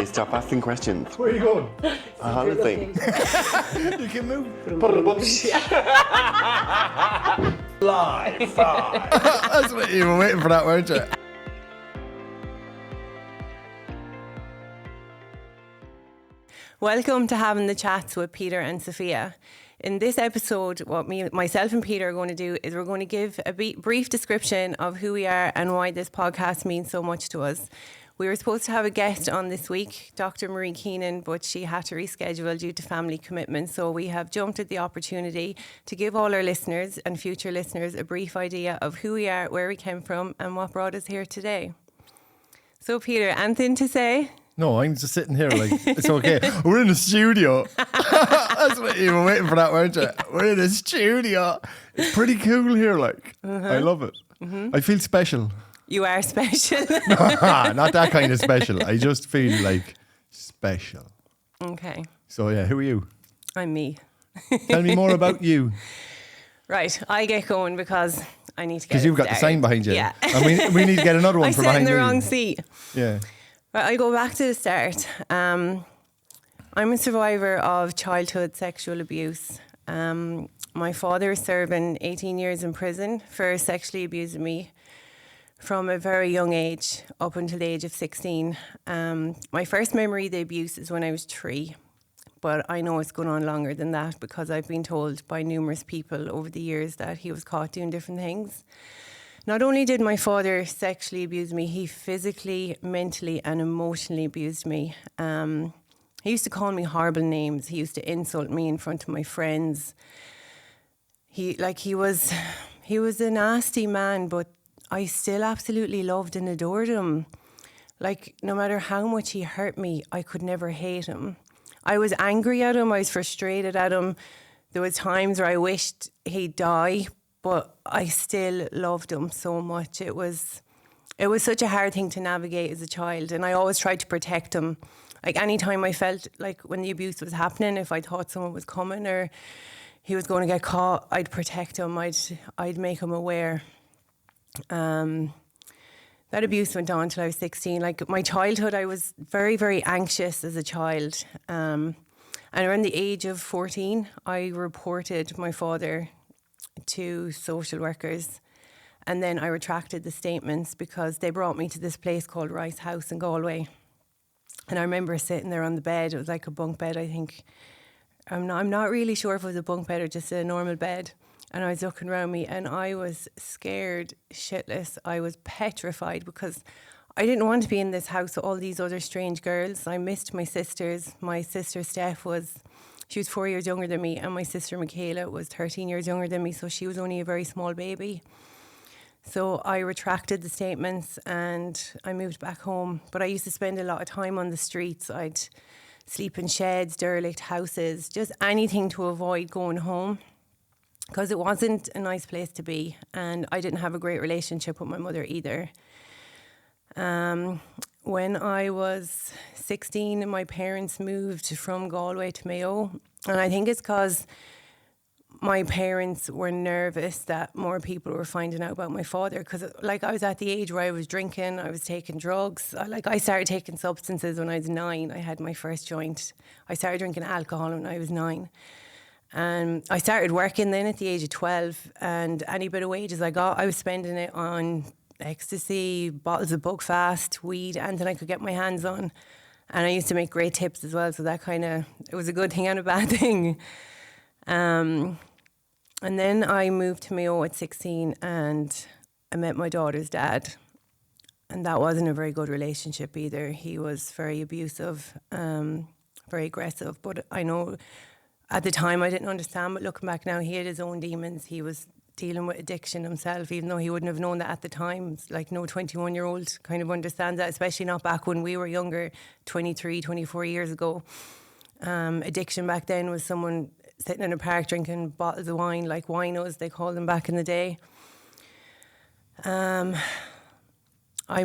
stop asking questions. Where are you going? A holiday. You can move. Live. That's what you were waiting for that, weren't you? Welcome to Having the Chats with Peter and Sophia. In this episode, what myself and Peter are going to do is we're going to give a brief description of who we are and why this podcast means so much to us. We were supposed to have a guest on this week, Dr. Marie Keenan, but she had to reschedule due to family commitments. So we have jumped at the opportunity to give all our listeners and future listeners a brief idea of who we are, where we came from, and what brought us here today. So, Peter, anything to say? No, I'm just sitting here like, it's okay. We're in the studio. That's what you were waiting for that, weren't you? We're in the studio. It's pretty cool here, like. I love it. I feel special. You are special. Not that kind of special. I just feel like special. Okay. So yeah, who are you? I'm me. Tell me more about you. Right, I get going because I need to get Because you've got the sign behind you. Yeah. And we need to get another one I from sat in behind the me. wrong seat. Yeah. Right, I'll go back to the start. I'm a survivor of childhood sexual abuse. My father is serving 18 years in prison for sexually abusing me from a very young age up until the age of 16. My first memory of the abuse is when I was 3. But I know it's going on longer than that because I've been told by numerous people over the years that he was caught doing different things. Not only did my father sexually abuse me, he physically, mentally and emotionally abused me. He used to call me horrible names. He used to insult me in front of my friends. He was a nasty man, but I still absolutely loved and adored him. Like, no matter how much he hurt me, I could never hate him. I was angry at him. I was frustrated at him. There was times where I wished he'd die, but I still loved him so much. It was such a hard thing to navigate as a child, and I always tried to protect him. Like, anytime I felt like when the abuse was happening, if I thought someone was coming or he was going to get caught, I'd protect him. I'd make him aware. That abuse went on till I was 16. Like, my childhood, I was very, very anxious as a child. And around the age of 14, I reported my father to social workers. And then I retracted the statements because they brought me to this place called Rice House in Galway. And I remember sitting there on the bed. It was like a bunk bed, I think. I'm not really sure if it was a bunk bed or just a normal bed. And I was looking around me and I was scared shitless. I was petrified because I didn't want to be in this house with all these other strange girls. I missed my sisters. My sister Steph she was 4 years younger than me, and my sister Michaela was 13 years younger than me, so she was only a very small baby. So I retracted the statements and I moved back home. But I used to spend a lot of time on the streets. I'd sleep in sheds, derelict houses, just anything to avoid going home, because it wasn't a nice place to be, and I didn't have a great relationship with my mother either. When I was 16, my parents moved from Galway to Mayo, and I think it's because my parents were nervous that more people were finding out about my father, because like I was at the age where I was drinking, I was taking drugs. I started taking substances when I was 9. I had my first joint. I started drinking alcohol when I was 9. And I started working then at the age of 12, and any bit of wages I got, I was spending it on ecstasy, bottles of Buckfast, weed, anything I could get my hands on. And I used to make great tips as well, so that it was a good thing and a bad thing. And then I moved to Mayo at 16 and I met my daughter's dad. And that wasn't a very good relationship either. He was very abusive, very aggressive. But I know at the time I didn't understand, but looking back now, he had his own demons. He was dealing with addiction himself, even though he wouldn't have known that at the time. It's like no 21-year-old kind of understands that, especially not back when we were younger, 23, 24 years ago. Addiction back then was someone sitting in a park drinking bottles of wine, like winos, they called them back in the day. I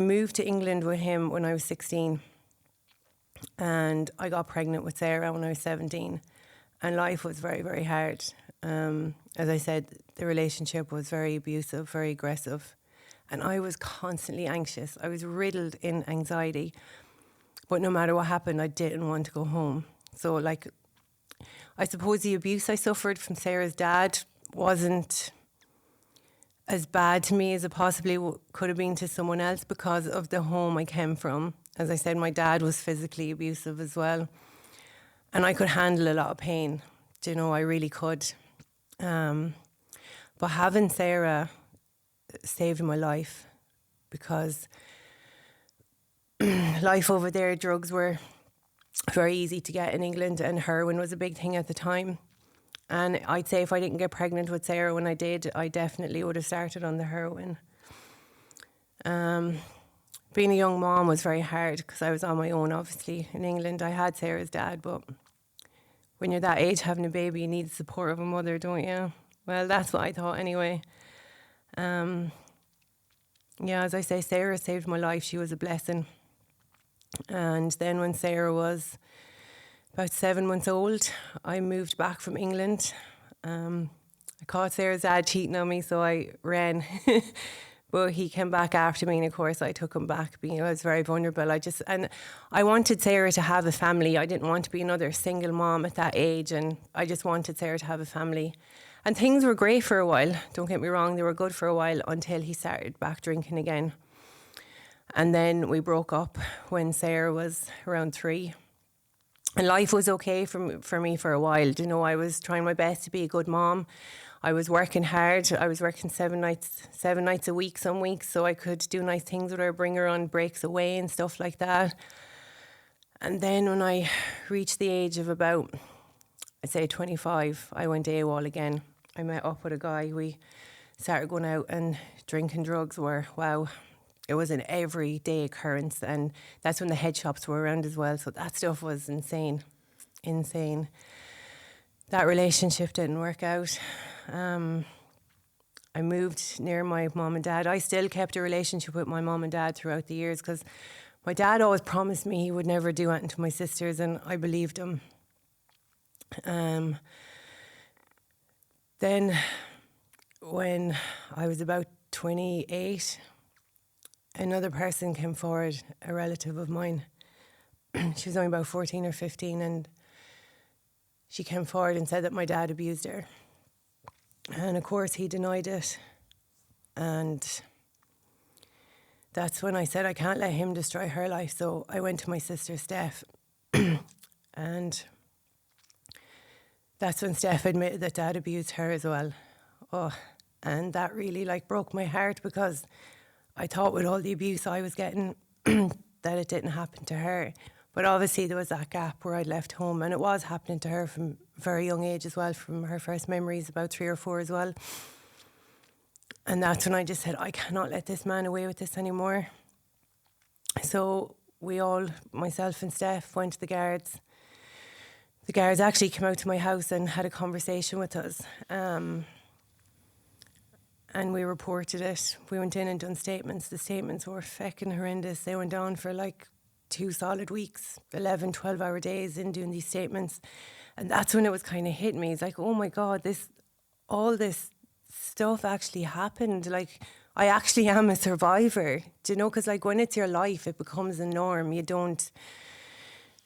moved to England with him when I was 16, and I got pregnant with Sarah when I was 17. And life was very, very hard. As I said, the relationship was very abusive, very aggressive. And I was constantly anxious. I was riddled in anxiety. But no matter what happened, I didn't want to go home. So, like, I suppose the abuse I suffered from Sarah's dad wasn't as bad to me as it possibly could have been to someone else because of the home I came from. As I said, my dad was physically abusive as well. And I could handle a lot of pain. Do you know, I really could. But having Sarah saved my life because life over there, drugs were very easy to get in England, and heroin was a big thing at the time. And I'd say if I didn't get pregnant with Sarah when I did, I definitely would have started on the heroin. Being a young mom was very hard because I was on my own, obviously. In England, I had Sarah's dad, but when you're that age having a baby, you need the support of a mother, don't you? Well, that's what I thought anyway. Yeah, as I say, Sarah saved my life. She was a blessing. And then when Sarah was about 7 months old, I moved back from England. I caught Sarah's dad cheating on me, so I ran. But he came back after me, and of course I took him back. I was very vulnerable. And I wanted Sarah to have a family. I didn't want to be another single mom at that age, and I just wanted Sarah to have a family. And things were great for a while. Don't get me wrong, they were good for a while until he started back drinking again. And then we broke up when Sarah was around 3. And life was okay for me for a while. You know, I was trying my best to be a good mom. I was working hard. I was working 7 nights a week some weeks, so I could do nice things with her, bring her on breaks away and stuff like that. And then when I reached the age of about, I'd say 25, I went AWOL again. I met up with a guy. We started going out, and drinking drugs were, wow, it was an everyday occurrence. And that's when the head shops were around as well. So that stuff was insane. That relationship didn't work out. I moved near my mom and dad. I still kept a relationship with my mom and dad throughout the years because my dad always promised me he would never do anything to my sisters, and I believed him. Then when I was about 28, another person came forward, a relative of mine. She was only about 14 or 15, and she came forward and said that my dad abused her. And of course he denied it. And that's when I said I can't let him destroy her life. So I went to my sister Steph, and that's when Steph admitted that dad abused her as well. Oh, and that really broke my heart because I thought with all the abuse I was getting that it didn't happen to her. But obviously there was that gap where I'd left home, and it was happening to her from a very young age as well, from her first memories, about 3 or 4 as well. And that's when I just said, I cannot let this man away with this anymore. So we all, myself and Steph, went to the guards. The guards actually came out to my house and had a conversation with us. And we reported it. We went in and done statements. The statements were feckin' horrendous. They went on for 2 solid weeks, 11, 12-hour days in doing these statements. And that's when it was kind of hit me. It's oh my God, all this stuff actually happened. I actually am a survivor. Do you know? Because when it's your life, it becomes a norm. You don't...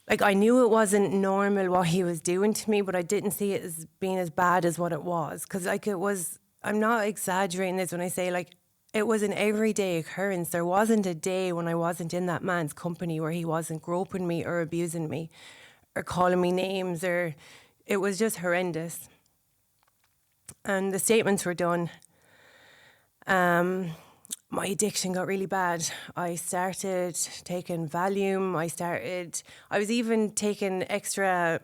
I knew it wasn't normal what he was doing to me, but I didn't see it as being as bad as what it was. Because it was... I'm not exaggerating this when I say it was an everyday occurrence. There wasn't a day when I wasn't in that man's company where he wasn't groping me or abusing me or calling me names, or it was just horrendous. And the statements were done. My addiction got really bad. I started taking Valium. I was even taking extra,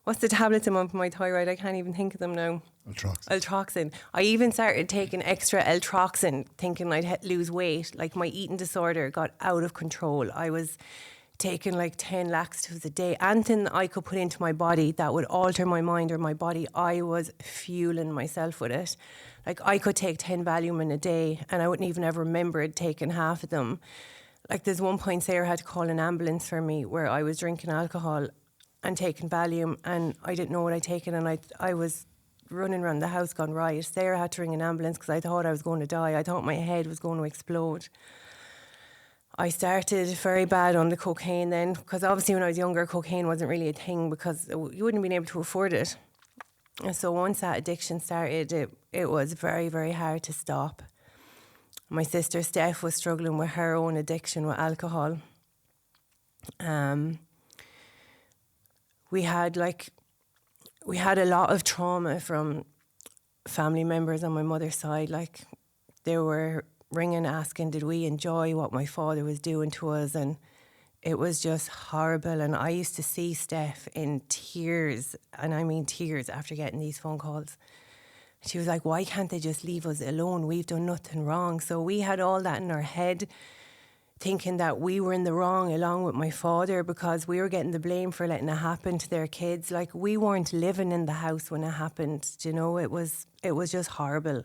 what's the tablets I'm on for my thyroid? I can't even think of them now. Altroxin. I even started taking extra Altroxin, thinking I'd lose weight. My eating disorder got out of control. I was taking 10 laxatives a day. Anything I could put into my body that would alter my mind or my body, I was fueling myself with it. I could take 10 Valium in a day, and I wouldn't even have remembered taking half of them. There's one point Sarah had to call an ambulance for me where I was drinking alcohol and taking Valium, and I didn't know what I'd taken, and I was running around the house gone riot. Sarah had to ring an ambulance because I thought I was going to die. I thought my head was going to explode. I started very bad on the cocaine then, because obviously when I was younger, cocaine wasn't really a thing because you wouldn't have been able to afford it. And so once that addiction started, it was very, very hard to stop. My sister Steph was struggling with her own addiction with alcohol. We had a lot of trauma from family members on my mother's side. Like, they were ringing asking did we enjoy what my father was doing to us, and it was just horrible. And I used to see Steph in tears, and I mean tears, after getting these phone calls. She was like, why can't they just leave us alone? We've done nothing wrong. So we had all that in our head, thinking that we were in the wrong along with my father, because we were getting the blame for letting it happen to their kids. Like, we weren't living in the house when it happened. You know, it was just horrible.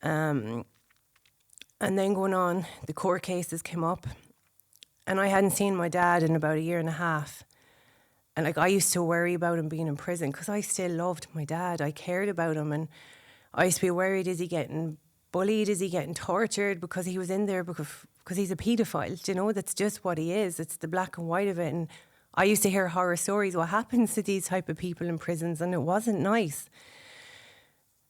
And then going on, the court cases came up, and I hadn't seen my dad in about 1.5 years. And like, I used to worry about him being in prison because I still loved my dad. I cared about him, and I used to be worried, is he getting bullied? Is he getting tortured because he was in there because he's a paedophile? You know, that's just what he is. It's the black and white of it. And I used to hear horror stories, what happens to these type of people in prisons, and it wasn't nice.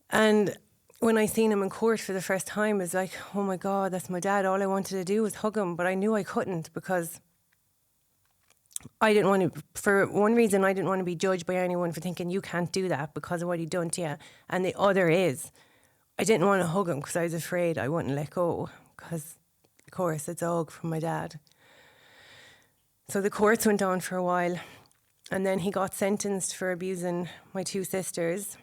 And when I seen him in court for the first time, it was like, oh my God, that's my dad. All I wanted to do was hug him, but I knew I couldn't, because I didn't want to, for one reason, I didn't want to be judged by anyone for thinking you can't do that because of what he done to you. And the other is, I didn't want to hug him because I was afraid I wouldn't let go, because, of course, it's a hug from my dad. So the courts went on for a while, and then he got sentenced for abusing my 2 sisters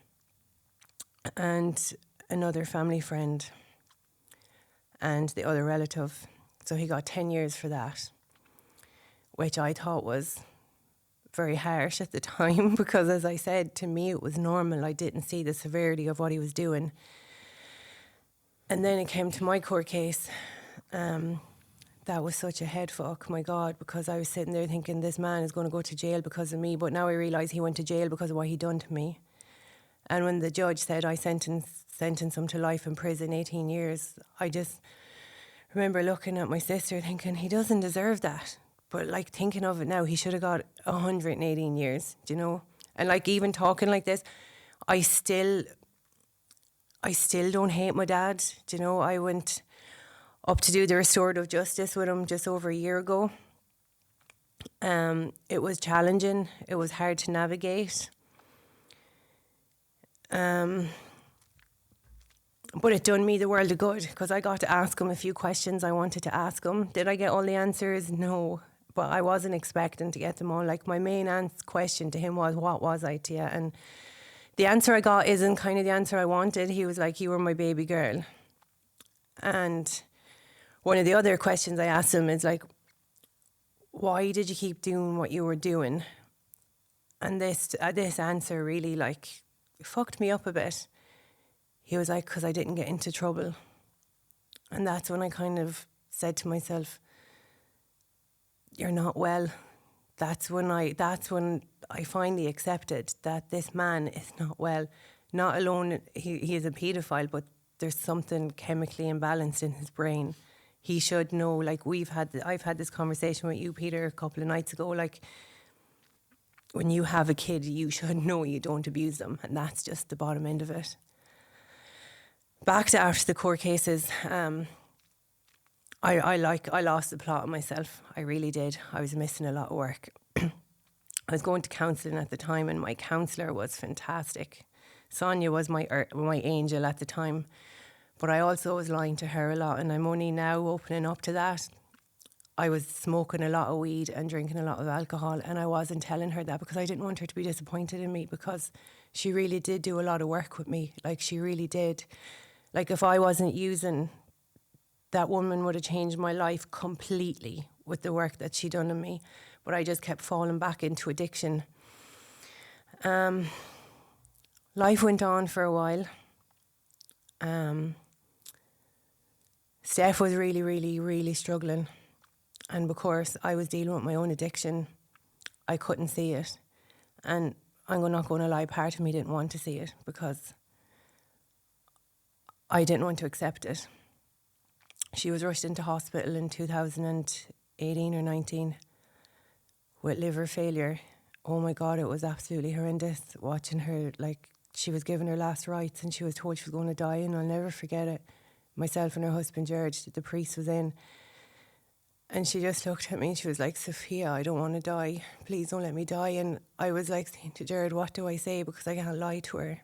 and another family friend and the other relative. So he got 10 years for that, which I thought was very harsh at the time, because, as I said, to me it was normal. I didn't see the severity of what he was doing. And then it came to my court case. That was such a head fuck, my God, because I was sitting there thinking, this man is going to go to jail because of me. But now I realise he went to jail because of what he'd done to me. And when the judge said I sentence him to life in prison, 18 years, I just remember looking at my sister thinking, he doesn't deserve that. But like, thinking of it now, he should have got 118 years, do you know? And like, even talking like this, I still don't hate my dad. Do you know, I went up to do the restorative justice with him just over 1 year ago. It was challenging. It was hard to navigate. But it done me the world of good, because I got to ask him a few questions I wanted to ask him. Did I get all the answers? No. But I wasn't expecting to get them all. Like, my main question to him was, what was I to you? And the answer I got isn't kind of the answer I wanted. He was like, you were my baby girl. And one of the other questions I asked him is like, why did you keep doing what you were doing? And this answer really, like, fucked me up a bit. He was like, because I didn't get into trouble. And that's when I kind of said to myself, you're not well. That's when I finally accepted that this man is not well. Not alone, he is a paedophile, but there's something chemically imbalanced in his brain. He should know, like, I've had this conversation with you, Peter, a couple of nights ago, like, when you have a kid, you should know you don't abuse them, and that's just the bottom end of it. Back to after the court cases, I lost the plot of myself. I really did. I was missing a lot of work. I was going to counselling at the time, and my counsellor was fantastic. Sonia was my angel at the time, but I also was lying to her a lot, and I'm only now opening up to that. I was smoking a lot of weed and drinking a lot of alcohol, and I wasn't telling her that because I didn't want her to be disappointed in me, because she really did do a lot of work with me. Like, she really did. Like, if I wasn't using, that woman would have changed my life completely with the work that she done on me. But I just kept falling back into addiction. Life went on for a while. Steph was really, really, really struggling. And because I was dealing with my own addiction, I couldn't see it. And I'm not going to lie, part of me didn't want to see it because I didn't want to accept it. She was rushed into hospital in 2018 or 19 with liver failure. Oh my God, it was absolutely horrendous watching her. Like, she was given her last rites and she was told she was going to die, and I'll never forget it. Myself and her husband, George, the priest was in, and she just looked at me and she was like, Sophia, I don't want to die. Please don't let me die. And I was like saying to Jared, what do I say? Because I can't lie to her.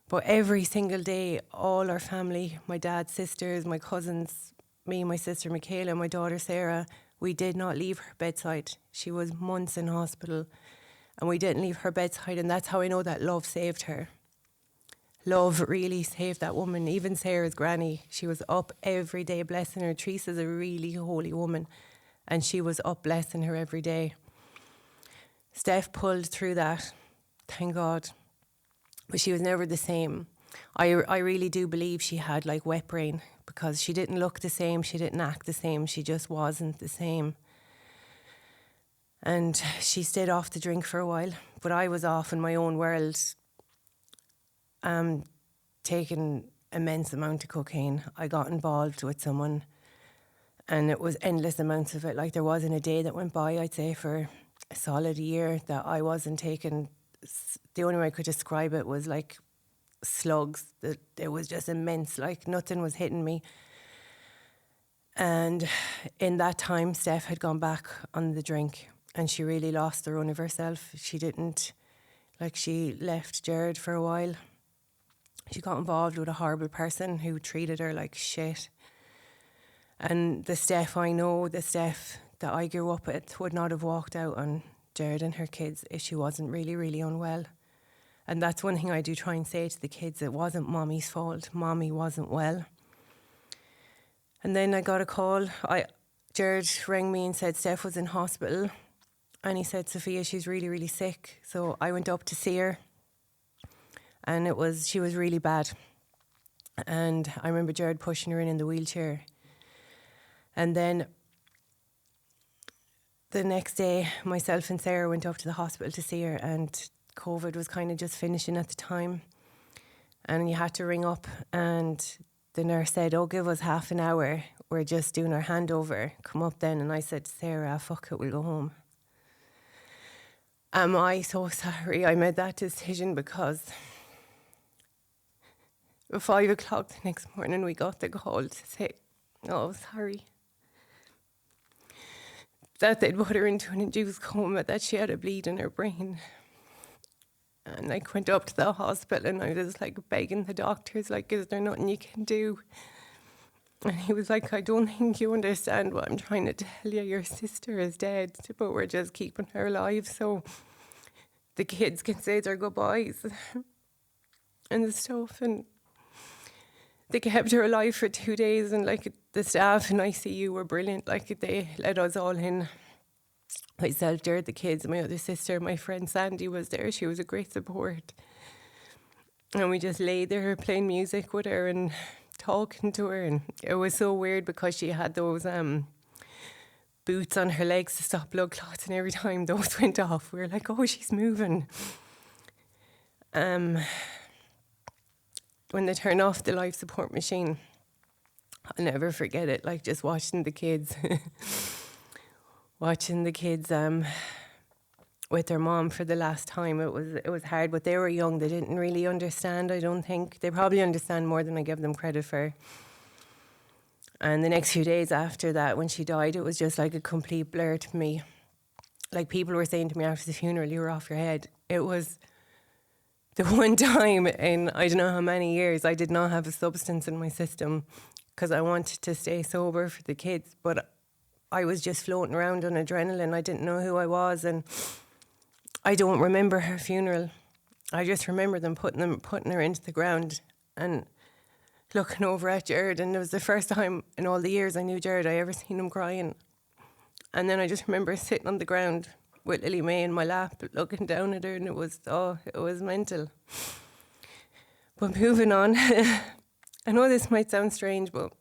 But every single day, all our family, my dad's sisters, my cousins, me, my sister Michaela, my daughter Sarah, we did not leave her bedside. She was months in hospital and we didn't leave her bedside. And that's how I know that love saved her. Love really saved that woman. Even Sarah's granny, she was up every day blessing her. Teresa's a really holy woman and she was up blessing her every day. Steph pulled through that, thank God. But she was never the same. I really do believe she had like wet brain, because she didn't look the same, she didn't act the same, she just wasn't the same. And she stayed off the drink for a while, but I was off in my own world, taking immense amount of cocaine. I got involved with someone and it was endless amounts of it. Like, there wasn't a day that went by, I'd say, for a solid year that I wasn't taking. The only way I could describe it was like slugs. It was just immense, like nothing was hitting me. And in that time, Steph had gone back on the drink and she really lost the run of herself. She left Jared for a while. She got involved with a horrible person who treated her like shit. And the Steph I know, the Steph that I grew up with, would not have walked out on Jared and her kids if she wasn't really, really unwell. And that's one thing I do try and say to the kids. It wasn't Mommy's fault. Mommy wasn't well. And then I got a call. Jared rang me and said Steph was in hospital. And he said, Sophia, she's really, really sick. So I went up to see her. And she was really bad. And I remember Jared pushing her in the wheelchair. And then the next day, myself and Sarah went up to the hospital to see her, and COVID was kind of just finishing at the time. And you had to ring up, and the nurse said, oh, give us half an hour. We're just doing our handover. Come up then. And I said to Sarah, fuck it, we'll go home. Am I so sorry I made that decision? Because at 5 o'clock the next morning, we got the call to say, oh, sorry, that they'd put her into an induced coma, that she had a bleed in her brain. And I went up to the hospital and I was like begging the doctors, like, is there nothing you can do? And he was like, I don't think you understand what I'm trying to tell you. Your sister is dead, but we're just keeping her alive so the kids can say their goodbyes and stuff. And they kept her alive for 2 days, and like the staff in ICU were brilliant. Like, they let us all in. Myself, Jared, the kids, my other sister, my friend Sandy was there. She was a great support. And we just lay there playing music with her and talking to her. And it was so weird because she had those boots on her legs to stop blood clots, and every time those went off, we were like, oh, she's moving. When they turned off the life support machine, I'll never forget it, like just watching the kids with their mom for the last time. It was hard, but they were young. They didn't really understand, I don't think. They probably understand more than I give them credit for. And the next few days after that, when she died, it was just like a complete blur to me. Like, people were saying to me after the funeral, you were off your head. It was the one time in I don't know how many years I did not have a substance in my system because I wanted to stay sober for the kids, but I was just floating around on adrenaline. I didn't know who I was, and I don't remember her funeral. I just remember them putting her into the ground and looking over at Jared, and it was the first time in all the years I knew Jared I ever seen him crying. And then I just remember sitting on the ground with Lily May in my lap, looking down at her, and it was mental. But moving on, I know this might sound strange, but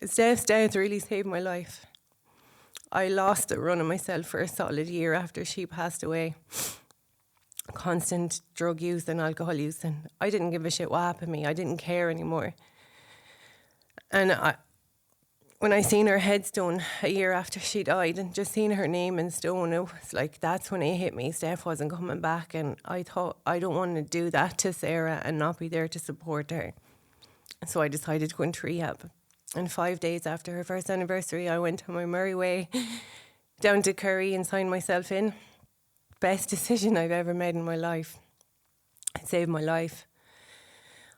Steph's death really saved my life. I lost the run of myself for a solid year after she passed away. Constant drug use and alcohol use, and I didn't give a shit what happened to me. I didn't care anymore. And when I seen her headstone a year after she died and just seen her name in stone, it was like, that's when it hit me. Steph wasn't coming back, and I thought, I don't want to do that to Sarah and not be there to support her. So I decided to go into rehab. And 5 days after her first anniversary, I went on my merry way down to Kerry and signed myself in. Best decision I've ever made in my life. It saved my life.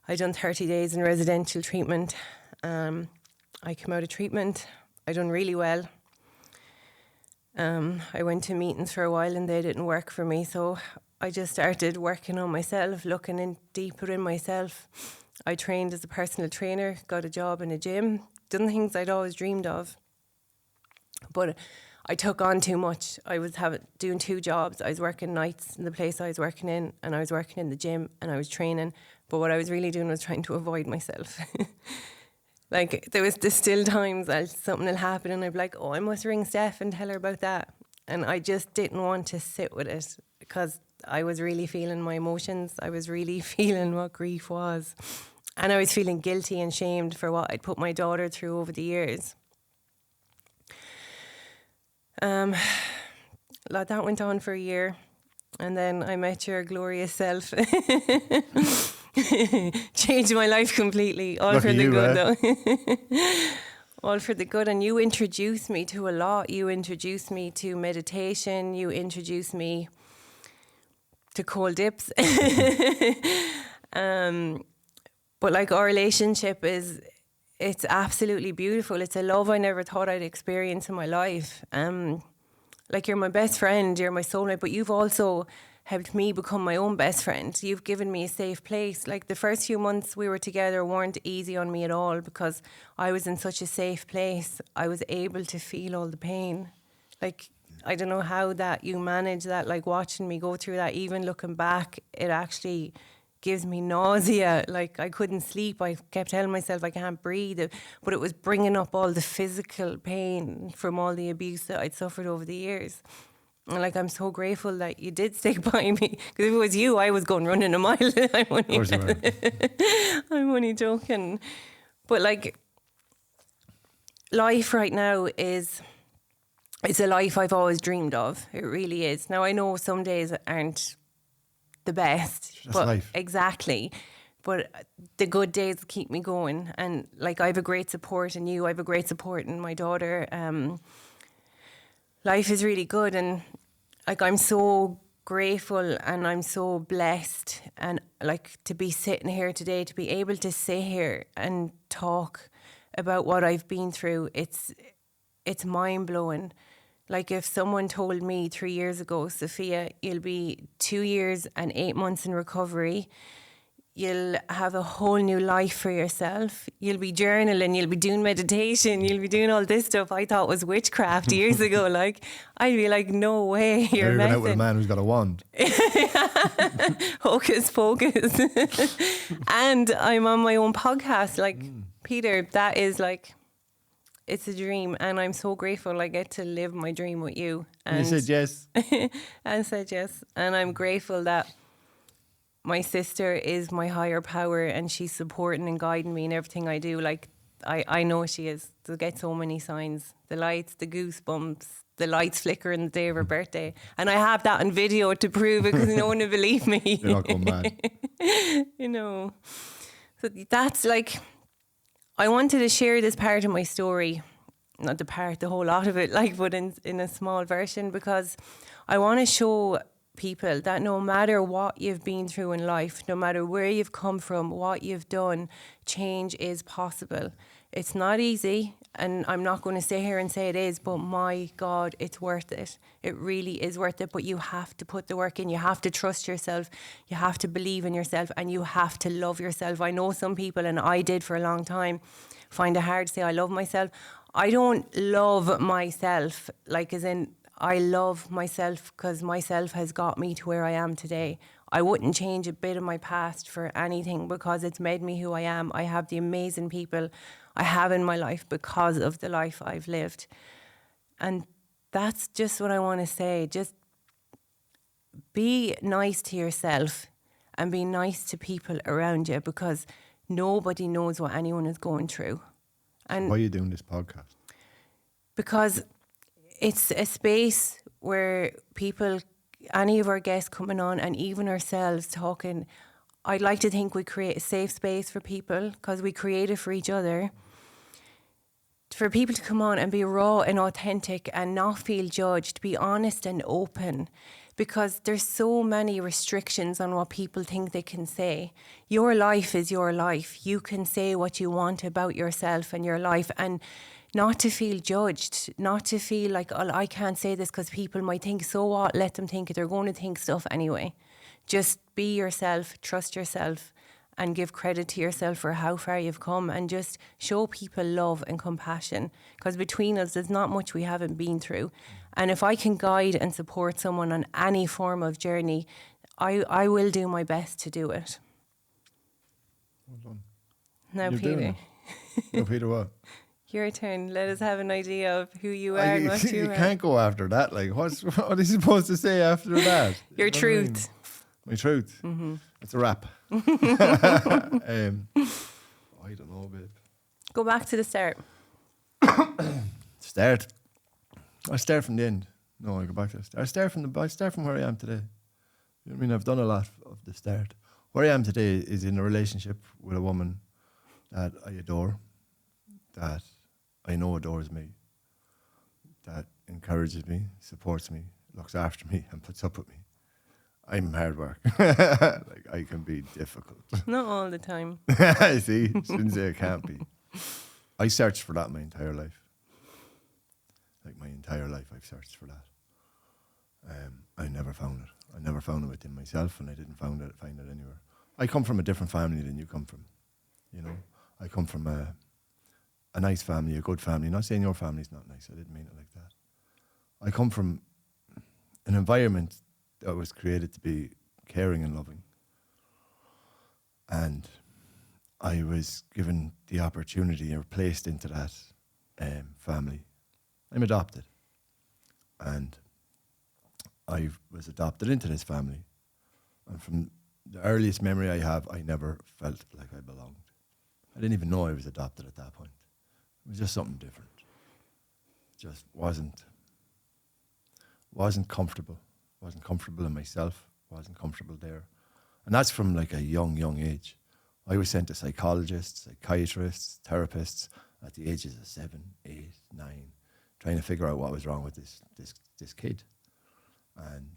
I done 30 days in residential treatment. I came out of treatment. I done really well. I went to meetings for a while and they didn't work for me. So I just started working on myself, looking in deeper in myself. I trained as a personal trainer, got a job in a gym, done things I'd always dreamed of. But I took on too much. I was doing 2 jobs. I was working nights in the place I was working in, and I was working in the gym, and I was training. But what I was really doing was trying to avoid myself. Like, there's still times something will happen and I'd be like, oh, I must ring Steph and tell her about that. And I just didn't want to sit with it because I was really feeling my emotions. I was really feeling what grief was. And I was feeling guilty and shamed for what I'd put my daughter through over the years. That went on for a year. And then I met your glorious self. Changed my life completely. All Lucky for the you, good, though. All for the good. And you introduced me to a lot. You introduced me to meditation. You introduced me to cold dips. But like, our relationship it's absolutely beautiful. It's a love I never thought I'd experience in my life. Like, you're my best friend, you're my soulmate, but you've also helped me become my own best friend. You've given me a safe place. Like, the first few months we were together weren't easy on me at all because I was in such a safe place. I was able to feel all the pain. Like, I don't know how that you manage that, like, watching me go through that, even looking back, it actually gives me nausea. Like, I couldn't sleep. I kept telling myself I can't breathe. But it was bringing up all the physical pain from all the abuse that I'd suffered over the years. And like, I'm so grateful that you did stick by me. Because if it was you, I was going running a mile. I'm only joking. But like, life right now it's a life I've always dreamed of. It really is. Now, I know some days aren't the best. That's life. Exactly. But the good days keep me going. And like, I have a great support in you. I have a great support in my daughter. Life is really good, and like, I'm so grateful and I'm so blessed, and like, to be sitting here today, to be able to sit here and talk about what I've been through, it's mind-blowing. Like, if someone told me 3 years ago, Sophia, you'll be 2 years and 8 months in recovery, you'll have a whole new life for yourself, you'll be journaling, you'll be doing meditation, you'll be doing all this stuff I thought was witchcraft years ago, like, I'd be like, no way, you're going messing. out with a man who's got a wand. Hocus pocus. And I'm on my own podcast. Like, Peter, that is like, it's a dream, and I'm so grateful I get to live my dream with you. And you said yes. I said yes. And I'm grateful that my sister is my higher power and she's supporting and guiding me in everything I do. Like, I know she is. To get so many signs, the lights, the goosebumps, the lights flickering the day of her birthday. And I have that on video to prove it, because no one will believe me. You're not going mad. You know. So that's like, I wanted to share this part of my story, not the whole lot of it, like, but in a small version, because I want to show people that no matter what you've been through in life, no matter where you've come from, what you've done, change is possible. It's not easy, and I'm not going to sit here and say it is, but my God, it's worth it. It really is worth it, but you have to put the work in. You have to trust yourself. You have to believe in yourself, and you have to love yourself. I know some people, and I did for a long time, find it hard to say I love myself. I don't love myself, like, as in, I love myself because myself has got me to where I am today. I wouldn't change a bit of my past for anything, because it's made me who I am. I have the amazing people I have in my life because of the life I've lived. And that's just what I want to say. Just be nice to yourself and be nice to people around you, because nobody knows what anyone is going through. And why are you doing this podcast? because it's a space where people, any of our guests coming on and even ourselves talking, I'd like to think we create a safe space for people because we create it for each other. For people to come on and be raw and authentic and not feel judged, be honest and open, because there's so many restrictions on what people think they can say. Your life is your life. You can say what you want about yourself and your life, and not to feel judged, not to feel like, oh, I can't say this because people might think, so what? Let them think it. They're going to think stuff anyway. Just be yourself, trust yourself, and give credit to yourself for how far you've come, and just show people love and compassion, because between us there's not much we haven't been through. And if I can guide and support someone on any form of journey, I will do my best to do it. Well done. Now, You're doing Peter, it. No, Peter, what? your turn. Let us have an idea of who you are and what You you are. can't go after that. Like, what are you supposed to say after that? Your You know what I mean? truth. My truth. Mm-hmm. It's a rap. I don't know, babe. Go back to the start. Start. I start from the end. No, I go back to the start. I start from where I am today. You know what I mean? I've done a lot of the start. Where I am today is in a relationship with a woman that I adore, that I know adores me, that encourages me, supports me, looks after me, and puts up with me. I'm hard work. Like, I can be difficult. Not all the time. See, shouldn't say I can't be. I searched for that my entire life. Like, my entire life, I've searched for that. I never found it. I never found it within myself, and I didn't find it anywhere. I come from a different family than you come from. You know, I come from a nice family, a good family. Not saying your family's not nice. I didn't mean it like that. I come from an environment that was created to be caring and loving. And I was given the opportunity or placed into that family. I'm adopted. And I was adopted into this family. And from the earliest memory I have, I never felt like I belonged. I didn't even know I was adopted at that point. It was just something different. Just wasn't comfortable. Wasn't comfortable in myself. Wasn't comfortable there. And that's from like a young age. I was sent to psychologists, psychiatrists, therapists at the ages of 7, 8, 9, trying to figure out what was wrong with this kid. And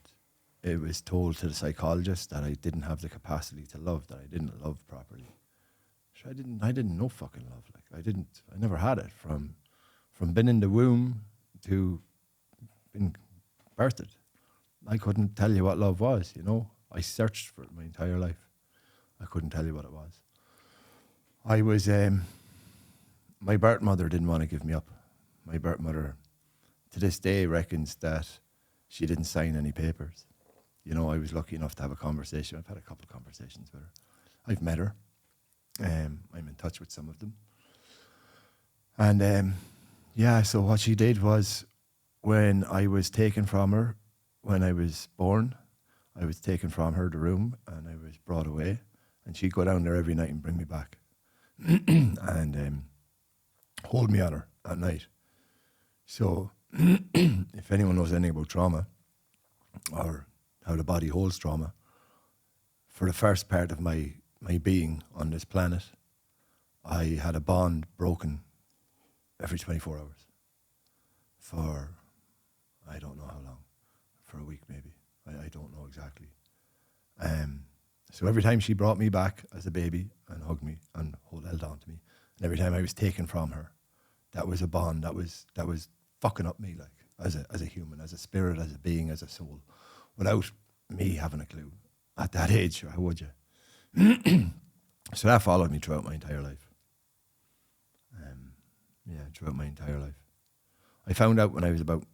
it was told to the psychologist that I didn't have the capacity to love, that I didn't love properly. So I didn't know fucking love. Like, I never had it from being in the womb to being birthed. I couldn't tell you what love was, you know. I searched for it my entire life. I couldn't tell you what it was. I was, my birth mother didn't want to give me up. My birth mother, to this day, reckons that she didn't sign any papers. You know, I was lucky enough to have a conversation. I've had a couple of conversations with her. I've met her. I'm in touch with some of them. And yeah, so what she did was, when I was taken from her, when I was born, I was taken from her, the room, and I was brought away. And she'd go down there every night and bring me back. And hold me on her at night. So if anyone knows anything about trauma, or how the body holds trauma, for the first part of my being on this planet, I had a bond broken every 24 hours for, I don't know how long, for a week maybe. I don't know exactly. So every time she brought me back as a baby and hugged me and held on to me, and every time I was taken from her, that was a bond that was fucking up me, like, as a human, as a spirit, as a being, as a soul, without me having a clue. At that age, how would you? So that followed me throughout my entire life. Yeah, throughout my entire life. I found out when I was about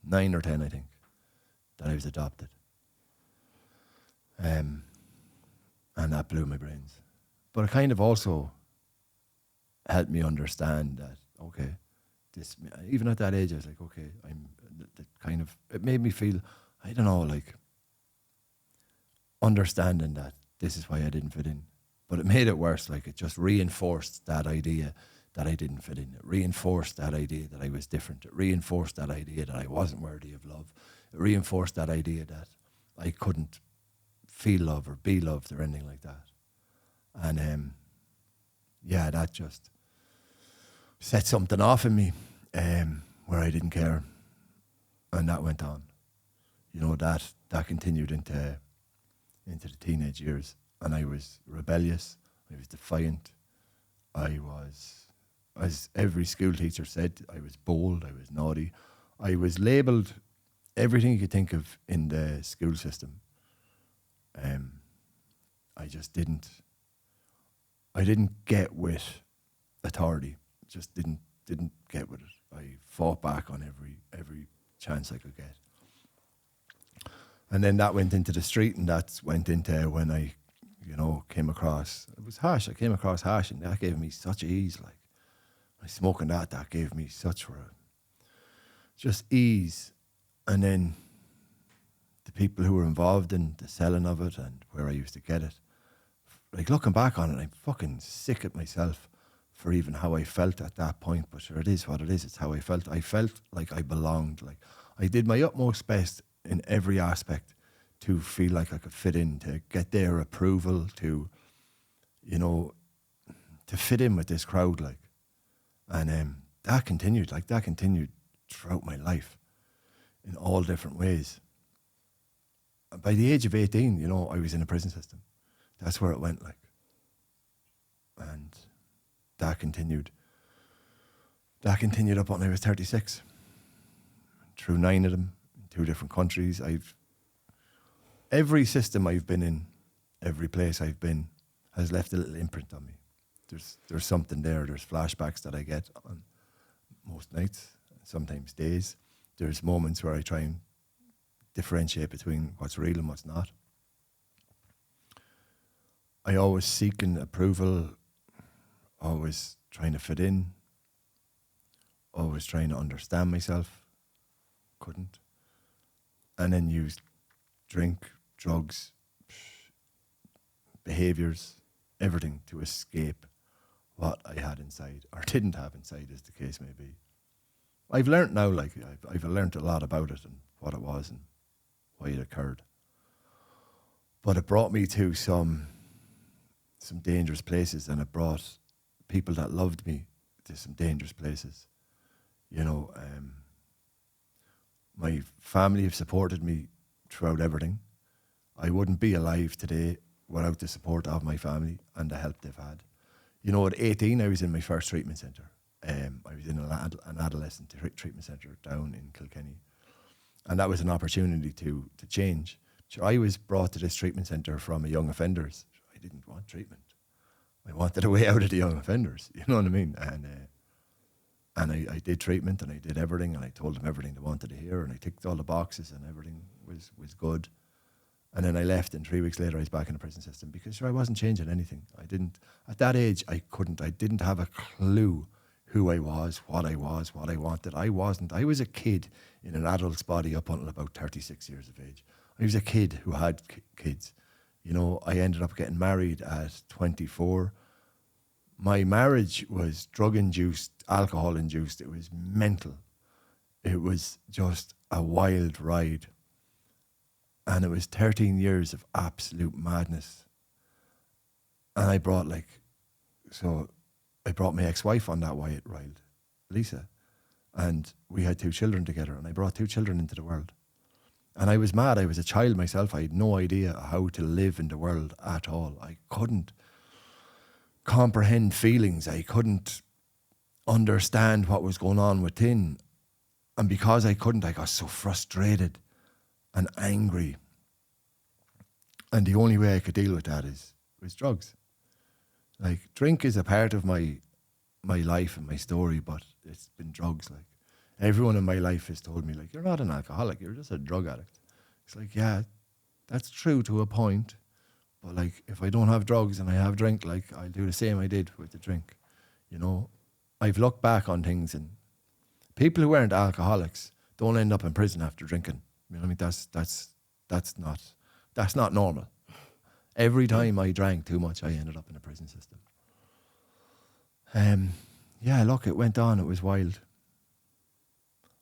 9 or 10, I think, that I was adopted. And that blew my brains. But it kind of also helped me understand that, okay, this, even at that age, I was like, okay, it made me feel, I don't know, like, understanding that this is why I didn't fit in. But it made it worse, like, it just reinforced that idea that I didn't fit in. It reinforced that idea that I was different. It reinforced that idea that I wasn't worthy of love. It reinforced that idea that I couldn't feel love or be loved or anything like that. And yeah, that just set something off in me where I didn't care. And that went on. You know, that continued into the teenage years. And I was rebellious. I was defiant. I was, as every school teacher said, I was bold. I was naughty. I was labelled everything you could think of in the school system. I just didn't get with authority. Just didn't get with it. I fought back on every chance I could get. And then that went into the street, and that went into when I, came across, it was hash. I came across hash, and that gave me such ease. Like, I smoking that gave me such just ease. And then the people who were involved in the selling of it and where I used to get it, like looking back on it, I'm fucking sick at myself for even how I felt at that point. But sure, it is what it is. It's how I felt. I felt like I belonged. Like I did my utmost best in every aspect to feel like I could fit in, to get their approval, to, to fit in with this crowd. Like, and that continued throughout my life in all different ways. By the age of 18, I was in a prison system. That's where it went, like. And that continued up until I was 36. Through 9 of them, in 2 different countries. Every system I've been in, every place I've been, has left a little imprint on me. There's something there. There's flashbacks that I get on most nights, sometimes days. There's moments where I try and differentiate between what's real and what's not. I always seeking approval, always trying to fit in, always trying to understand myself. Couldn't. And then used drink, drugs, behaviours, everything to escape what I had inside, or didn't have inside, as the case may be. I've learnt now, like, I've learnt a lot about it and what it was and why it occurred. But it brought me to some dangerous places, and it brought people that loved me to some dangerous places. My family have supported me throughout everything. I wouldn't be alive today without the support of my family and the help they've had. At 18, I was in my first treatment centre. I was in an adolescent treatment centre down in Kilkenny. And that was an opportunity to change. So I was brought to this treatment centre from a young offenders. I didn't want treatment. I wanted a way out of the young offenders. You know what I mean? And I did treatment, and I did everything, and I told them everything they wanted to hear, and I ticked all the boxes, and everything was good. And then I left, and 3 weeks later I was back in the prison system because I wasn't changing anything. At that age, I didn't have a clue who I was, what I wanted. I was a kid in an adult's body up until about 36 years of age. I was a kid who had kids. I ended up getting married at 24. My marriage was drug-induced, alcohol-induced. It was mental. It was just a wild ride. And it was 13 years of absolute madness. And I brought my ex-wife on that ride, Lisa. And we had 2 children together, and I brought 2 children into the world. And I was mad. I was a child myself. I had no idea how to live in the world at all. I couldn't comprehend feelings. I couldn't understand what was going on within. And because I couldn't, I got so frustrated and angry. And the only way I could deal with that was drugs. Like, drink is a part of my life and my story, but it's been drugs. Like, everyone in my life has told me, like, you're not an alcoholic, you're just a drug addict. It's like, yeah, that's true to a point. But like, if I don't have drugs and I have drink, like, I'll do the same I did with the drink. I've looked back on things, and people who aren't alcoholics don't end up in prison after drinking. I mean, that's not normal. Every time I drank too much, I ended up in a prison system. yeah, look, it went on. It was wild.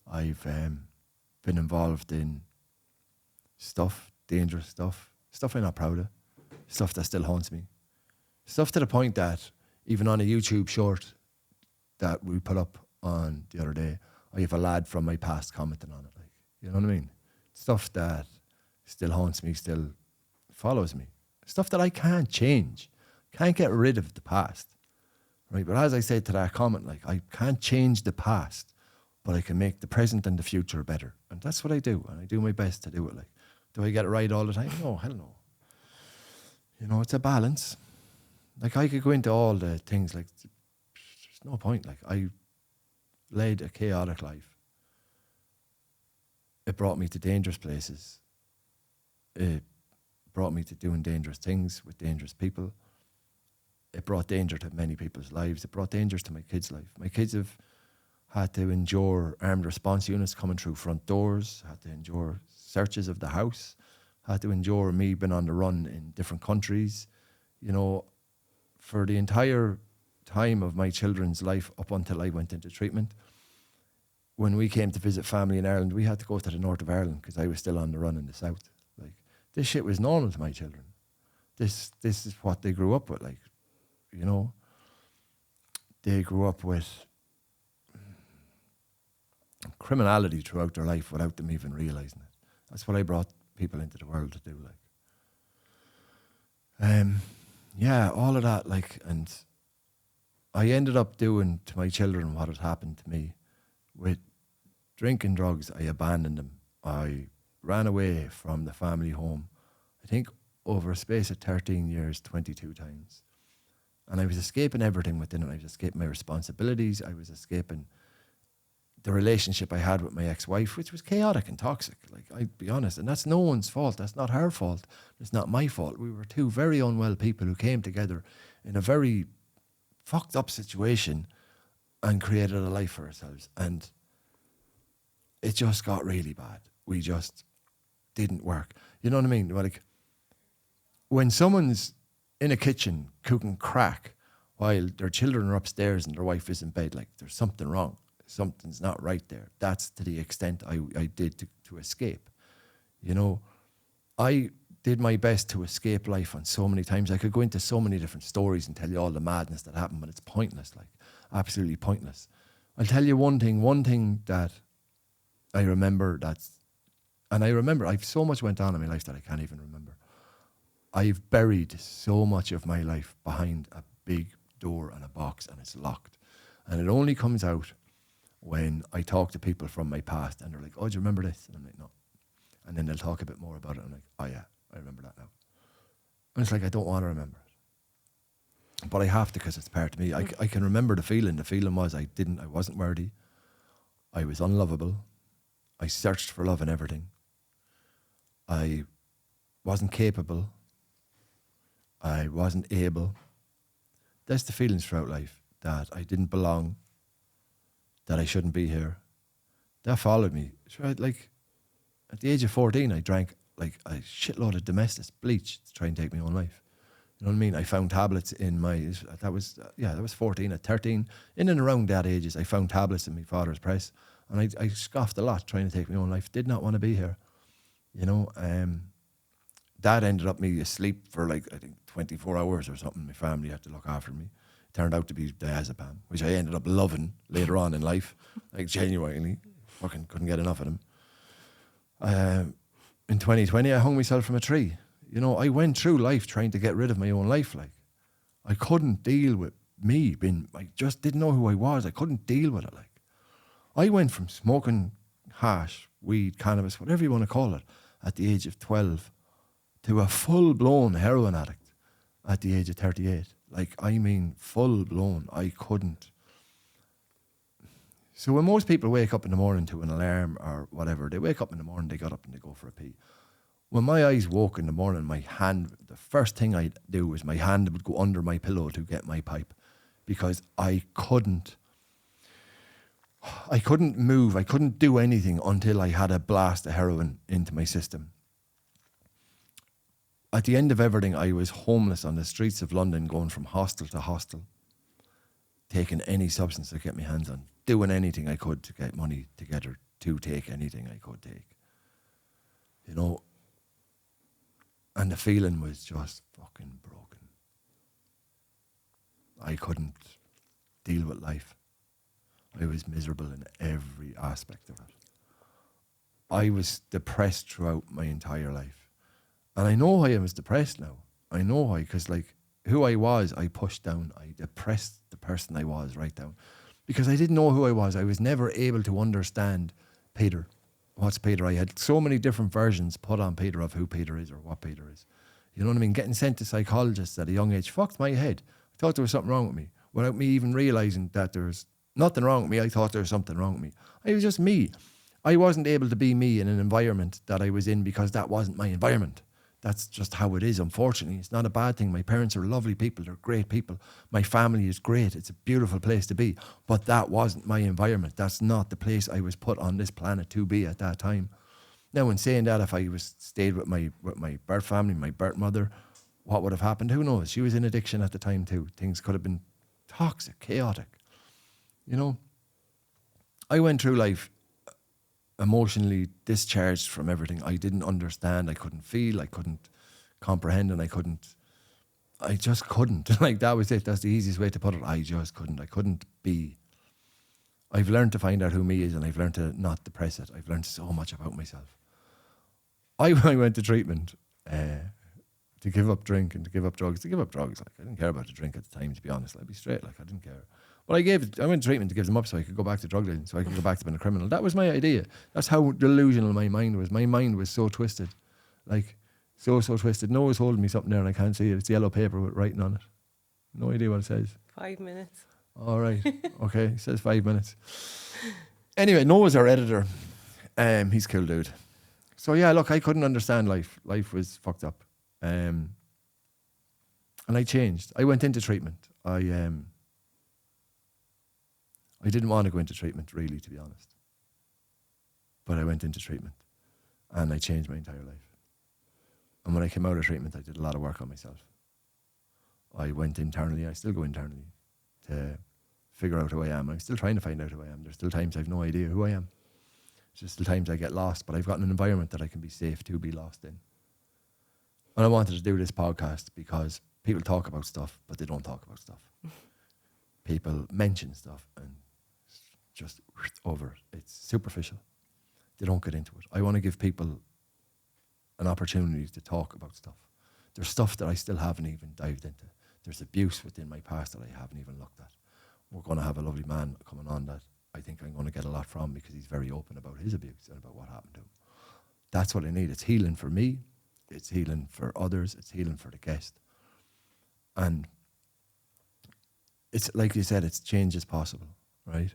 I've been involved in stuff, dangerous stuff I'm not proud of, stuff that still haunts me, stuff to the point that even on a YouTube short that we put up on the other day, I have a lad from my past commenting on it. Like, you know what I mean? Stuff that still haunts me, still follows me. Stuff that I can't change, can't get rid of the past. Right? But as I said to that comment, like, I can't change the past, but I can make the present and the future better. And that's what I do. And I do my best to do it. Like, do I get it right all the time? No, hell no. You know, it's a balance. Like, I could go into all the things, like, there's no point. Like, I led a chaotic life. It brought me to dangerous places. It brought me to doing dangerous things with dangerous people. It brought danger to many people's lives. It brought dangers to my kids' life. My kids have had to endure armed response units coming through front doors, had to endure searches of the house, had to endure me being on the run in different countries. You know, for the entire time of my children's life up until I went into treatment, when we came to visit family in Ireland, we had to go to the north of Ireland because I was still on the run in the south. Like, this shit was normal to my children. This is what they grew up with. Like, you know, they grew up with criminality throughout their life without them even realising it. That's what I brought people into the world to do. Like, yeah, all of that. Like, and I ended up doing to my children what had happened to me with drinking drugs. I abandoned them. I ran away from the family home, I think over a space of 13 years, 22 times. And I was escaping everything within it. I was escaping my responsibilities. I was escaping the relationship I had with my ex-wife, which was chaotic and toxic. Like, I'd be honest. And that's no one's fault. That's not her fault. It's not my fault. We were two very unwell people who came together in a very fucked up situation and created a life for ourselves. And it just got really bad. We just didn't work. You know what I mean? Like, when someone's in a kitchen cooking crack while their children are upstairs and their wife is in bed, like, there's something wrong. Something's not right there. That's to the extent I did to escape. You know, I did my best to escape life on so many times. I could go into so many different stories and tell you all the madness that happened, but it's pointless, like, absolutely pointless. I'll tell you one thing that I remember I've so much went on in my life that I can't even remember. I've buried so much of my life behind a big door and a box, and it's locked. And it only comes out when I talk to people from my past and they're like, oh, do you remember this? And I'm like, no. And then they'll talk a bit more about it. And I'm like, oh yeah, I remember that now. And it's like, I don't want to remember it. But I have to, because it's part of me. I can remember the feeling. The feeling was I wasn't worthy. I was unlovable. I searched for love in everything. I wasn't capable. I wasn't able. That's the feelings throughout life, that I didn't belong, that I shouldn't be here. That followed me. Like, at the age of 14, I drank like a shitload of domestic bleach to try and take my own life. You know what I mean? I found tablets in that was 14. At 13, in and around that ages, I found tablets in my father's press. And I scoffed a lot trying to take my own life. Did not want to be here. You know, Dad ended up me asleep for like, I think 24 hours or something. My family had to look after me. Turned out to be diazepam, which I ended up loving later on in life. Like, genuinely, fucking couldn't get enough of them. In 2020, I hung myself from a tree. You know, I went through life trying to get rid of my own life. Like, I couldn't deal with me I just didn't know who I was. I couldn't deal with it. Like, I went from smoking hash, weed, cannabis, whatever you want to call it, at the age of 12 to a full-blown heroin addict at the age of 38. Like, I mean, full-blown. I couldn't. So when most people wake up in the morning to an alarm or whatever, they wake up in the morning, they got up and they go for a pee. When my eyes woke in the morning, the first thing I'd do was my hand would go under my pillow to get my pipe, because I couldn't move. I couldn't do anything until I had a blast of heroin into my system. At the end of everything, I was homeless on the streets of London, going from hostel to hostel, taking any substance I get my hands on, doing anything I could to get money together to take anything I could take. You know, and the feeling was just fucking broken. I couldn't deal with life. I was miserable in every aspect of it. I was depressed throughout my entire life. And I know why I was depressed now. I know why, because like who I was, I pushed down. I depressed the person I was right down. Because I didn't know who I was. I was never able to understand Peter. What's Peter? I had so many different versions put on Peter of who Peter is or what Peter is. You know what I mean? Getting sent to psychologists at a young age fucked my head. I thought there was something wrong with me. Without me even realising that there was nothing wrong with me, I thought there was something wrong with me. I was just me. I wasn't able to be me in an environment that I was in because that wasn't my environment. That's just how it is, unfortunately. It's not a bad thing. My parents are lovely people. They're great people. My family is great. It's a beautiful place to be. But that wasn't my environment. That's not the place I was put on this planet to be at that time. Now, in saying that, if I was stayed with my birth family, my birth mother, what would have happened? Who knows? She was in addiction at the time too. Things could have been toxic, chaotic. You know, I went through life emotionally discharged from everything. I didn't understand. I couldn't feel. I couldn't comprehend, and I just couldn't. Like, that was it. That's the easiest way to put it. I just couldn't. I couldn't be. I've learned to find out who me is, and I've learned to not depress it. I've learned so much about myself. I went to treatment to give up drink and to give up drugs. Like, I didn't care about the drink at the time, to be honest. I'd be straight, like, I didn't care. But I went to treatment to give them up so I could go back to drug dealing, so I could go back to being a criminal. That was my idea. That's how delusional my mind was. My mind was so twisted. Like, so twisted. Noah's holding me something there and I can't see it. It's yellow paper with writing on it. No idea what it says. 5 minutes. All right. Okay. It says 5 minutes. Anyway, Noah's our editor. He's a cool dude. So yeah, look, I couldn't understand life. Life was fucked up. And I changed. I went into treatment. I didn't want to go into treatment, really, to be honest. But I went into treatment and I changed my entire life. And when I came out of treatment, I did a lot of work on myself. I went internally. I still go internally to figure out who I am. I'm still trying to find out who I am. There's still times I've no idea who I am. There's just still times I get lost, but I've got an environment that I can be safe to be lost in. And I wanted to do this podcast because people talk about stuff, but they don't talk about stuff. People mention stuff and just over it. It's superficial. They don't get into it. I want to give people an opportunity to talk about stuff. There's stuff that I still haven't even dived into. There's abuse within my past that I haven't even looked at. We're going to have a lovely man coming on that I think I'm going to get a lot from because he's very open about his abuse and about what happened to him. That's what I need. It's healing for me. It's healing for others. It's healing for the guest. And it's like you said, it's change is possible, right?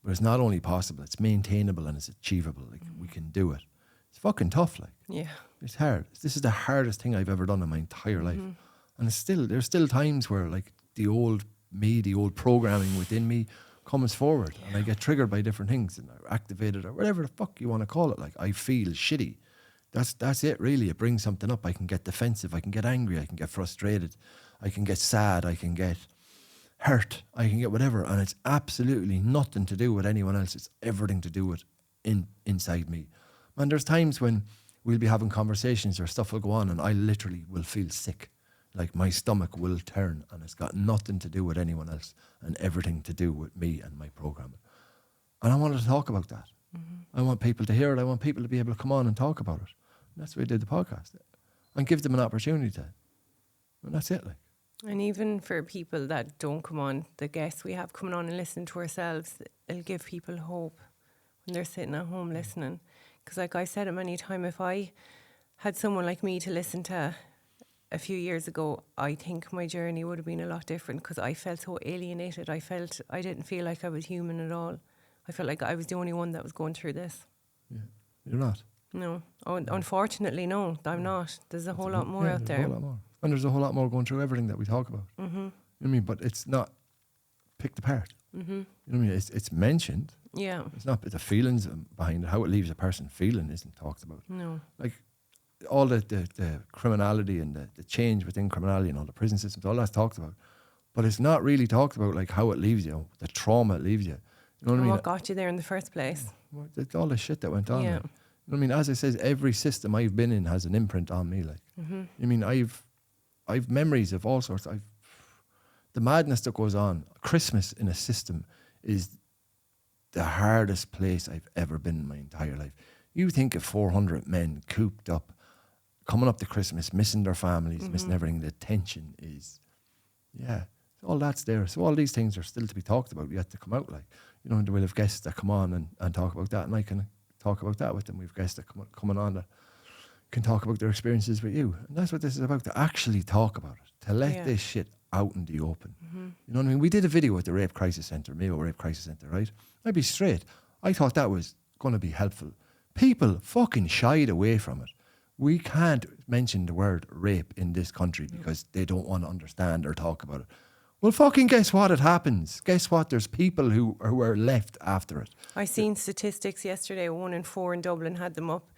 But it's not only possible, it's maintainable and it's achievable. Like, we can do it. It's fucking tough, like. Yeah. It's hard. This is the hardest thing I've ever done in my entire life. And there's still times where, like, the old me, the old programming within me comes forward and I get triggered by different things and or activated or whatever the fuck you want to call it. Like, I feel shitty. That's it, really. It brings something up. I can get defensive. I can get angry. I can get frustrated. I can get sad. I can get hurt. I can get whatever. And it's absolutely nothing to do with anyone else. It's everything to do with inside me. And there's times when we'll be having conversations or stuff will go on and I literally will feel sick. Like, my stomach will turn and it's got nothing to do with anyone else and everything to do with me and my programming. And I wanted to talk about that. I want people to hear it. I want people to be able to come on and talk about it. And that's why I did the podcast. And give them an opportunity to. And that's it, like. And even for people that don't come on, the guests we have coming on and listening to ourselves, it'll give people hope when they're sitting at home listening. Because like I said it many times, if I had someone like me to listen to a few years ago, I think my journey would have been a lot different because I felt so alienated. I didn't feel like I was human at all. I felt like I was the only one that was going through this. Yeah. You're not. No. Unfortunately, no, I'm not. There's a whole lot more out there. A whole lot more. And there's a whole lot more going through everything that we talk about. You know what I mean? But it's not picked apart. You know what I mean? It's mentioned. Yeah. It's not the feelings behind it. How it leaves a person feeling isn't talked about. No. Like, all the criminality and the change within criminality and all the prison systems, all that's talked about. But it's not really talked about, like, how it leaves you, the trauma it leaves you. You know what I And mean? what got you there in the first place? Well, it's all the shit that went on. Yeah. Like. You know what I mean? As I says, every system I've been in has an imprint on me. Like, I mean, I've memories of all sorts. The madness that goes on. Christmas in a system is the hardest place I've ever been in my entire life. You think of 400 men cooped up, coming up to Christmas, missing their families, missing everything. The tension is, all that's there. So all these things are still to be talked about, yet to come out. Like, you know, and we'll have guests that come on and talk about that, and I can talk about that with them. We've guests that coming on that can talk about their experiences with you. And that's what this is about, to actually talk about it, to let this shit out in the open. You know what I mean? We did a video at the Rape Crisis Centre, Mayo Rape Crisis Centre, right? I'd be straight. I thought that was going to be helpful. People fucking shied away from it. We can't mention the word rape in this country because they don't want to understand or talk about it. Well, fucking guess what? It happens. Guess what? There's people who are left after it. I seen statistics yesterday. 1 in 4 in Dublin had them up.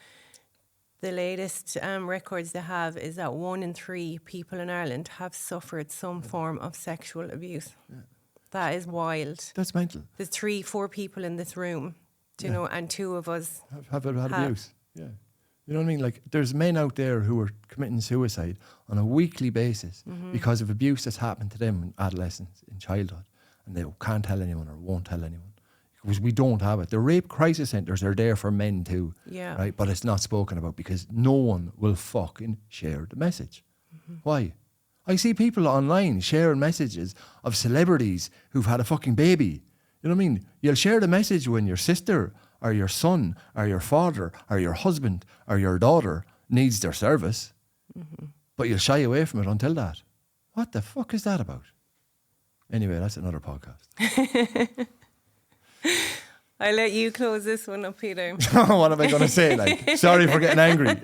The latest records they have is that 1 in 3 people in Ireland have suffered some form of sexual abuse. Yeah. That is wild. That's mental. There's 3-4 people in this room, do you know, and 2 of us have abuse. Yeah. You know what I mean? Like, there's men out there who are committing suicide on a weekly basis because of abuse that's happened to them in adolescence, in childhood, and they can't tell anyone or won't tell anyone because we don't have it. The rape crisis centres are there for men too, right? But it's not spoken about because no one will fucking share the message. Why? I see people online sharing messages of celebrities who've had a fucking baby. You know what I mean? You'll share the message when your sister or your son or your father or your husband or your daughter needs their service, but you'll shy away from it until that. What the fuck is that about? Anyway, that's another podcast. I'll let you close this one up, Peter. What am I going to say? Like, sorry for getting angry.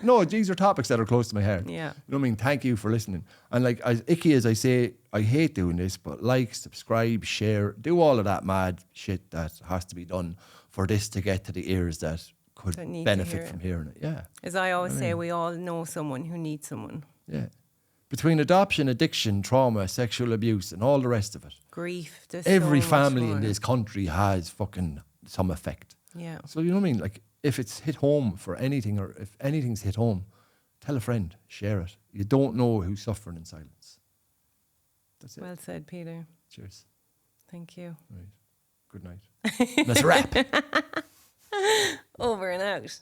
No, these are topics that are close to my heart. Yeah. You know what I mean? Thank you for listening. And like, as icky as I say, I hate doing this, but like, subscribe, share, do all of that mad shit that has to be done for this to get to the ears that could benefit from hearing it. Yeah. As I always say, we all know someone who needs someone. Yeah. Between adoption, addiction, trauma, sexual abuse, and all the rest of it. Grief. Every family in this country has fucking some effect. Yeah. So, you know what I mean? Like, if it's hit home for anything, or if anything's hit home, tell a friend, share it. You don't know who's suffering in silence. That's it. Well said, Peter. Cheers. Thank you. Right. Good night. Let's wrap. Over and out.